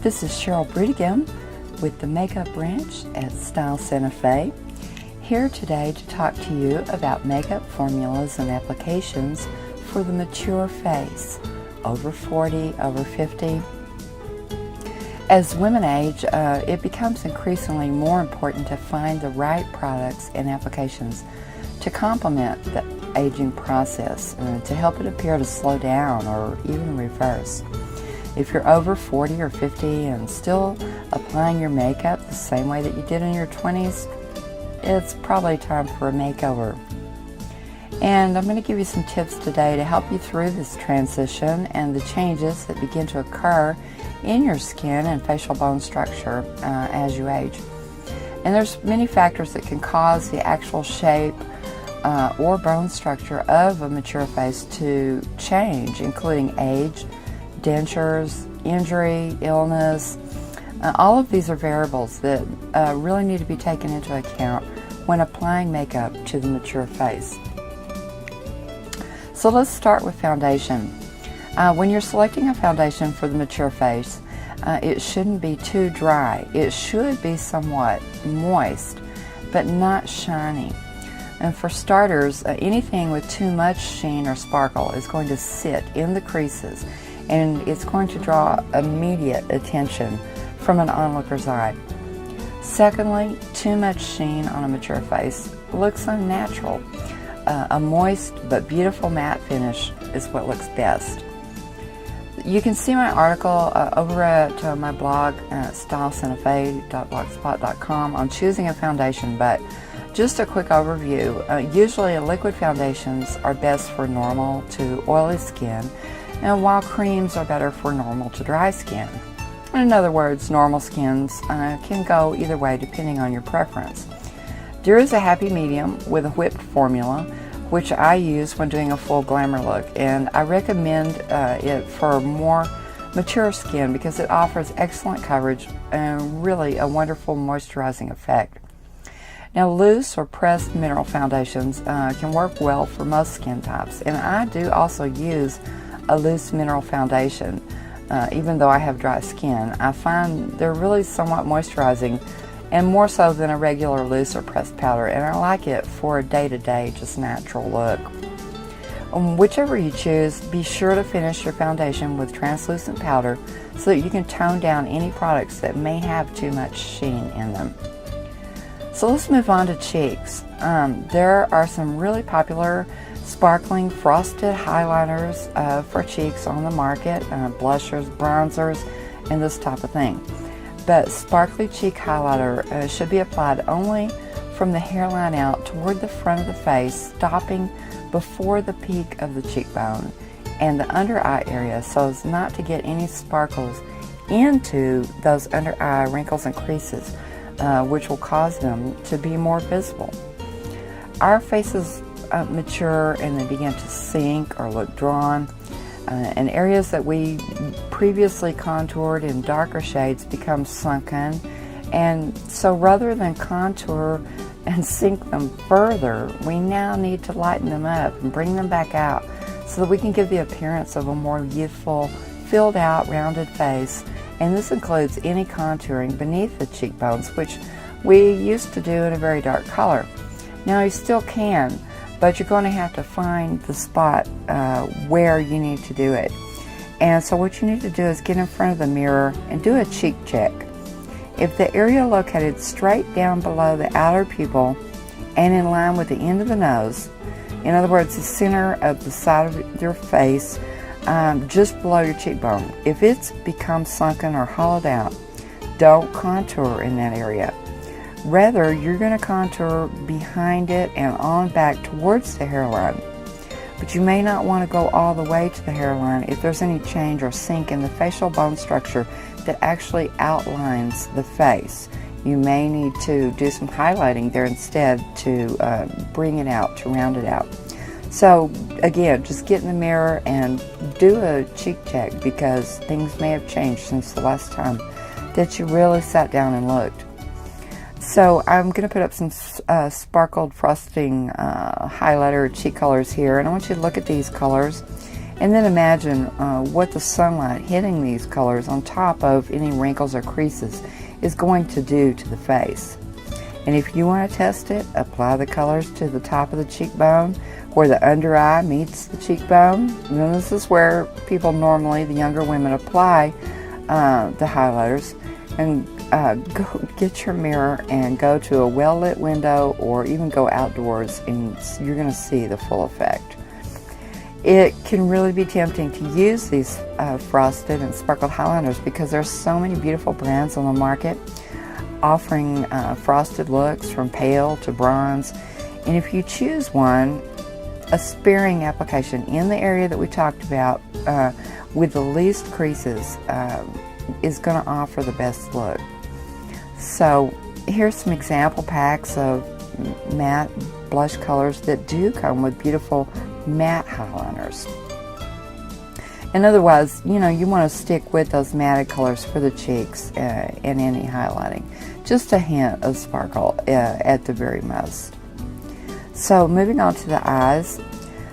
This is Cheryl Bruedigam with the Makeup Branch at Style Santa Fe, here today to talk to you about makeup formulas and applications for the mature face, over 40, over 50. As women age, it becomes increasingly more important to find the right products and applications to complement the aging process and to help it appear to slow down or even reverse. If you're over 40 or 50 and still applying your makeup the same way that you did in your 20s, it's probably time for a makeover. And I'm going to give you some tips today to help you through this transition and the changes that begin to occur in your skin and facial bone structure as you age. And there's many factors that can cause the actual shape or bone structure of a mature face to change, including age, dentures, injury, illness. All of these are variables that really need to be taken into account when applying makeup to the mature face. So let's start with foundation. When you're selecting a foundation for the mature face, it shouldn't be too dry. It should be somewhat moist, but not shiny. And for starters, anything with too much sheen or sparkle is going to sit in the creases, and it's going to draw immediate attention from an onlooker's eye. Secondly, too much sheen on a mature face looks unnatural. A moist but beautiful matte finish is what looks best. You can see my article over at my blog at stylesantafe.blogspot.com on choosing a foundation, but just a quick overview. Usually liquid foundations are best for normal to oily skin, and while creams are better for normal to dry skin. In other words, normal skins can go either way depending on your preference. There is a happy medium with a whipped formula, which I use when doing a full glamour look, and I recommend it for more mature skin because it offers excellent coverage and really a wonderful moisturizing effect. Now, loose or pressed mineral foundations can work well for most skin types, and I do also use a loose mineral foundation. Even though I have dry skin, I find they're really somewhat moisturizing, and more so than a regular loose or pressed powder, and I like it for a day-to-day just natural look. Whichever you choose, be sure to finish your foundation with translucent powder so that you can tone down any products that may have too much sheen in them. So let's move on to cheeks. There are some really popular sparkling frosted highlighters for cheeks on the market, blushers, bronzers, and this type of thing. But sparkly cheek highlighter should be applied only from the hairline out toward the front of the face, stopping before the peak of the cheekbone and the under eye area so as not to get any sparkles into those under eye wrinkles and creases, which will cause them to be more visible. Our faces mature and they begin to sink or look drawn, and areas that we previously contoured in darker shades become sunken, and so rather than contour and sink them further, we now need to lighten them up and bring them back out so that we can give the appearance of a more youthful, filled out, rounded face. And this includes any contouring beneath the cheekbones, which we used to do in a very dark color. Now you still can, but you're going to have to find the spot where you need to do it. And so what you need to do is get in front of the mirror and do a cheek check. If the area located straight down below the outer pupil and in line with the end of the nose, in other words, the center of the side of your face, just below your cheekbone, if it's become sunken or hollowed out, don't contour in that area. Rather, you're going to contour behind it and on back towards the hairline. But you may not want to go all the way to the hairline if there's any change or sink in the facial bone structure that actually outlines the face. You may need to do some highlighting there instead to bring it out, to round it out. So again, just get in the mirror and do a cheek check because things may have changed since the last time that you really sat down and looked. So I'm going to put up some sparkled frosting highlighter cheek colors here, and I want you to look at these colors And then imagine what the sunlight hitting these colors on top of any wrinkles or creases is going to do to the face. And if you want to test it, apply the colors to the top of the cheekbone where the under eye meets the cheekbone. And then this is where people normally, the younger women, apply the highlighters. And go get your mirror and go to a well-lit window or even go outdoors, and you're going to see the full effect. It can really be tempting to use these frosted and sparkled highlighters because there's so many beautiful brands on the market offering frosted looks from pale to bronze. And if you choose one, a sparing application in the area that we talked about with the least creases is going to offer the best look. So here's some example packs of matte blush colors that do come with beautiful matte highliners. And otherwise, you know, you want to stick with those matted colors for the cheeks and any highlighting. Just a hint of sparkle at the very most. So moving on to the eyes,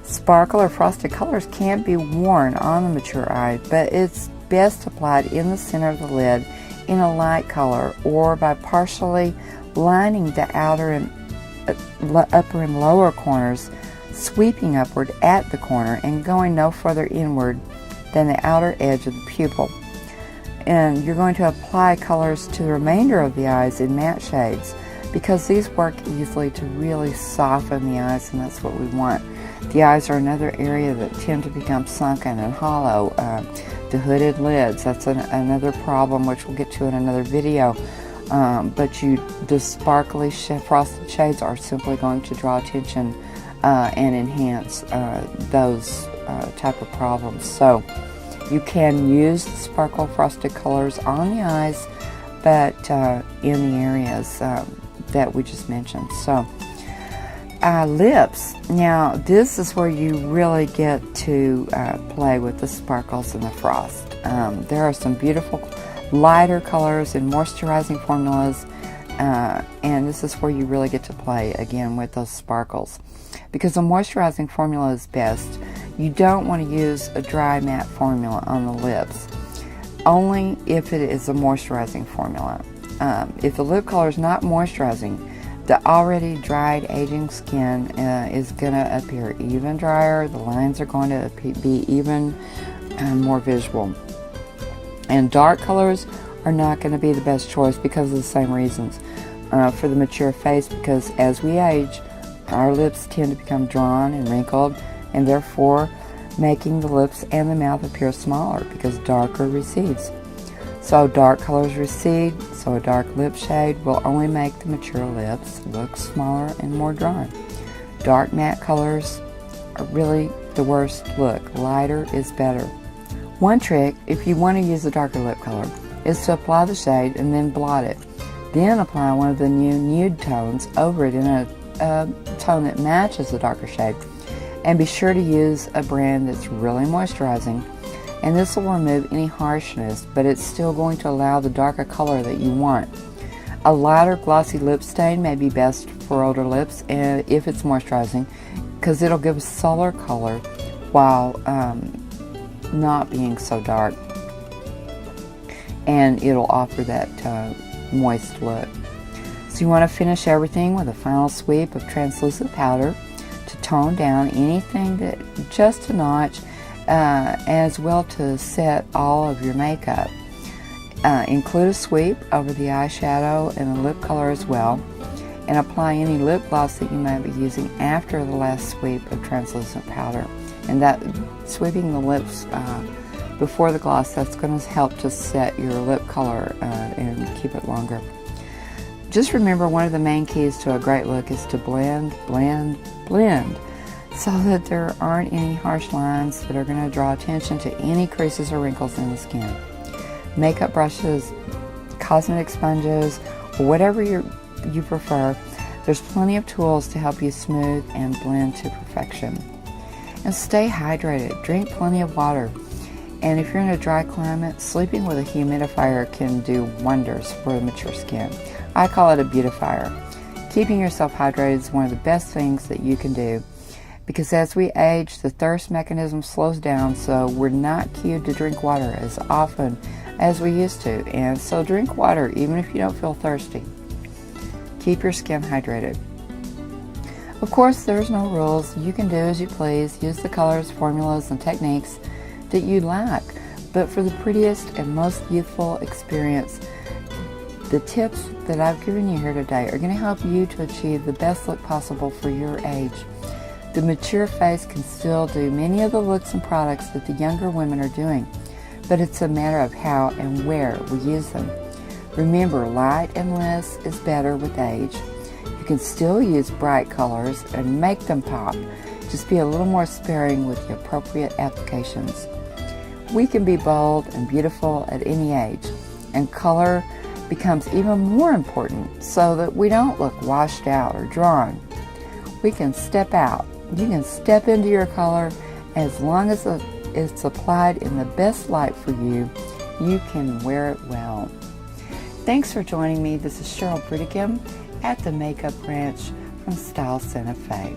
sparkle or frosted colors can be worn on the mature eye, but it's best applied in the center of the lid in a light color or by partially lining the outer and upper and lower corners, sweeping upward at the corner and going no further inward than the outer edge of the pupil. And you're going to apply colors to the remainder of the eyes in matte shades because these work easily to really soften the eyes, and that's what we want. The eyes are another area that tend to become sunken and hollow. The hooded lids, that's another problem, which we'll get to in another video. But the sparkly frosted shades are simply going to draw attention and enhance those type of problems. So you can use the sparkle frosted colors on the eyes, but in the areas that we just mentioned. So lips. Now this is where you really get to play with the sparkles and the frost. There are some beautiful lighter colors and moisturizing formulas, and this is where you really get to play again with those sparkles, because the moisturizing formula is best. You don't want to use a dry matte formula on the lips, only if it is a moisturizing formula. If the lip color is not moisturizing, the already dried aging skin is going to appear even drier. The lines are going to be even more visual. And dark colors are not going to be the best choice because of the same reasons for the mature face, because as we age, our lips tend to become drawn and wrinkled, and therefore making the lips and the mouth appear smaller because darker recedes. So dark colors recede, so a dark lip shade will only make the mature lips look smaller and more drawn. Dark matte colors are really the worst look. Lighter is better. One trick, if you want to use a darker lip color, is to apply the shade and then blot it. Then apply one of the new nude tones over it in a tone that matches the darker shade. And be sure to use a brand that's really moisturizing. And this will remove any harshness, but it's still going to allow the darker color that you want. A lighter glossy lip stain may be best for older lips, and if it's moisturizing, because it'll give a solar color while not being so dark, and it'll offer that moist look. So you want to finish everything with a final sweep of translucent powder to tone down anything that just a notch, as well to set all of your makeup. Include a sweep over the eyeshadow and the lip color as well, and apply any lip gloss that you might be using after the last sweep of translucent powder. And that sweeping the lips before the gloss, that's going to help to set your lip color and keep it longer. Just remember, one of the main keys to a great look is to blend, blend, blend, so that there aren't any harsh lines that are going to draw attention to any creases or wrinkles in the skin. Makeup brushes, cosmetic sponges, or whatever you prefer, there's plenty of tools to help you smooth and blend to perfection. And stay hydrated, drink plenty of water. And if you're in a dry climate, sleeping with a humidifier can do wonders for mature skin. I call it a beautifier. Keeping yourself hydrated is one of the best things that you can do. because as we age, the thirst mechanism slows down, so we're not cued to drink water as often as we used to. And so drink water even if you don't feel thirsty. Keep your skin hydrated. Of course, there's no rules. You can do as you please. Use the colors, formulas, and techniques that you like. But for the prettiest and most youthful experience, the tips that I've given you here today are going to help you to achieve the best look possible for your age. The mature face can still do many of the looks and products that the younger women are doing, but it's a matter of how and where we use them. Remember, light and less is better with age. You can still use bright colors and make them pop. Just be a little more sparing with the appropriate applications. We can be bold and beautiful at any age, and color becomes even more important so that we don't look washed out or drawn. We can step out. You can step into your color as long as it's applied in the best light for you. You can wear it well. Thanks for joining me. This is Cheryl Bruedigam at the Makeup Ranch from Style Santa Fe.